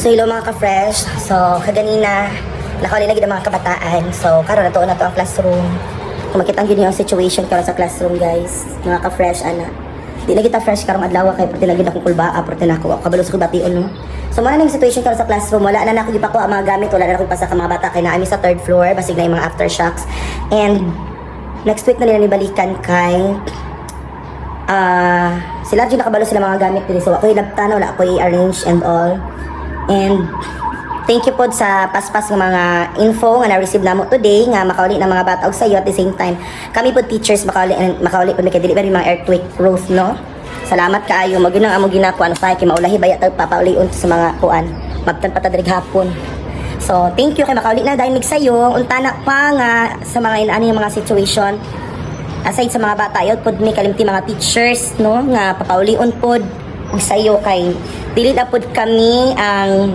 So hello mga ka-fresh. So kaganina nakawali lagi ng mga kabataan. So karon na to ang classroom. Kung makita ang yung situation karon sa classroom guys, mga ka-fresh ana. Di lagi ta fresh karong adlaw kay perti lagi akong kulbaa, perti na ako kabalo sa bation no. So mo na yung situation karon sa classroom, wala na nako gipako ang mga gamit, wala na nako pasa ka mga bata kay naami sa third floor, basig na yung mga aftershocks. And next week na nila nibalikan kay sila dyan nakabalo sila mga gamit dito. So ako ilabtan, wala ako i-arrange and all. And thank you po sa paspas ng mga info nga na-receive namo today nga makauli ng mga bata og sayo at the same time kami po teachers makauli po nagka-deliver mga earthquake proof no. Salamat kaayo mo ginang amo ginakuan sa kay maulahi baya tag papauli sa mga kuan magtan patadrig hapon. So thank you kay makauli na dahil sayo unta na pa nga sa mga inaani mga situation aside sa mga bata yun pod may kalimti mga teachers no nga papaulion pod og sayo kay dili na pod kami ang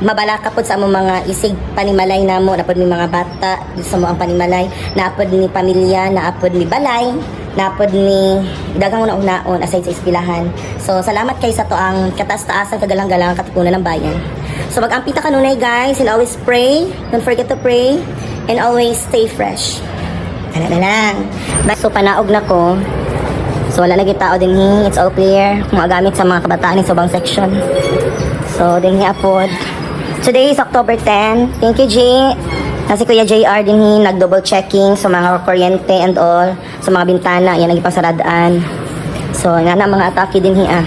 mabalaka pod sa among mga isig panimalay namo napod mi mga bata sa mo ang panimalay napod ni pamilya napod ni balay napod ni daghang una-unaon aside sa eskwelahan. So salamat kay sa to ang kataas-taasan kagalang-galang katipunan ng bayan. So mag-ampita kanunay guys and always pray, don't forget to pray and always stay fresh. Ano na lang. So panaog na ko. So wala na gitao din hi, it's all clear. Magagamit sa mga kabataan sa ubang section. So din hi apod. Today is October 10. Thank you, G. Kasi Kuya JR din hi nag-double checking sa mga kuryente and all, sa mga bintana, yan nagipasaradaan. So nga na mga atake din hi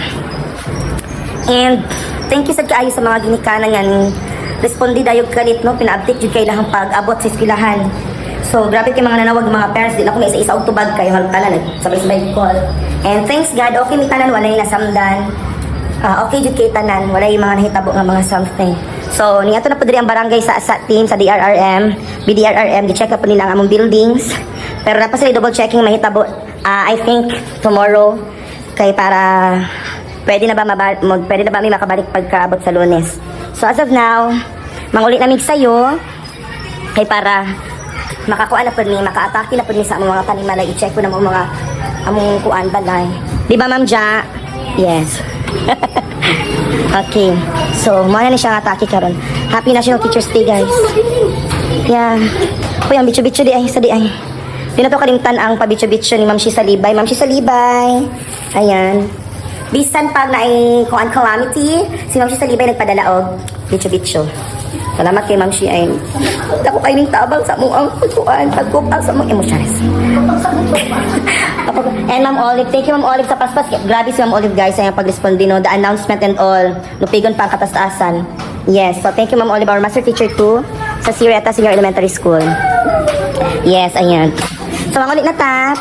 And thank you sa kaayo sa mga ginikanan nga ni respondi dayog kalit no, pina-update jud kay lahang pag-abot sa eskwelahan. So grabe kay mga nanawag mga parents, di na ko na isa-isa og tubag kayo halkala sabay-sabay call. And thanks God, okay mi tanan walay nasamdan. Okay jud kay tanan, walay mga nahitabo nga mga something. So niadto na pud diri ang barangay sa team sa DRRM, BDRRM, di check up nila ang among buildings. Pero dapat sila double checking mahitabo. I think tomorrow kay para pwede na ba mi makabalik pagkaabot sa Lunes. So as of now, manguli namin sayo kay para makakuan na po ni, maka-atake na po ni sa among mga panimalay. I-check ko na mga among kuan balay. Di ba Ma'am Ja? Yes. Okay. So, muna na siya ang atake karon. Happy National Teachers Day guys. Yeah. Uy, ang bitso-bitso di ay, sa di ay. Di na to kalimtan ang pabitso-bitso ni Ma'am Shisa Libay. Ma'am Shisa Libay. Ayan. Bisan pag na ay kuan calamity, si Ma'am Shisa Libay nagpadala og bitso-bitso. Salamat kay Ma'am Shi ay ako kay ning tabang sa mong ang pagkuan, pagkupal sa mong emosyones. And Ma'am Olive, thank you Ma'am Olive sa paspas. Grabe si Ma'am Olive guys sa pag-respondi no, the announcement and all. Lupigon pa ang katastasan. Yes, so thank you Ma'am Olive, our master teacher too sa Sirieta Senior Elementary School. Yes, ayan. So mga ulit na ta.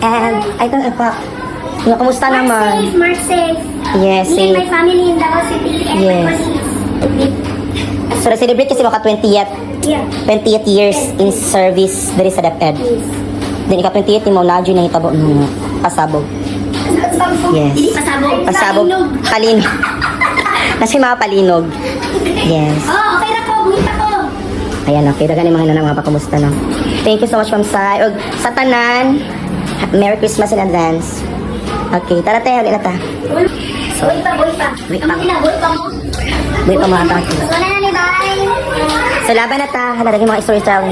And I don't know pa. Kumusta naman? Mark safe. Yes, Me and safe. my family in Davao City and Yes. my colleagues. So na-celebrate kasi maka 20th Yeah. 20th years in service diri sa DepEd. Dili ka 20th mo na dyan nahitabo ng pasabog. Yes. Hindi pasabog. Pasabog. Palinog. Nasa mga palinog. Yes. Oh, okay na ko. Buhita ko. Ayan, okay. Dagan yung mga nanang mapakamusta na. Thank you so much, Ma'am Sai. Og sa tanan, Merry Christmas in advance. Okay, tara tayo. Ulit na ta. Buhay pa, buhay pa. Buhay pa. Ang ina, buhay pa mo. Buhay pa mga atake. Wala na ni bye. So laban na ta. Hala, mga story sa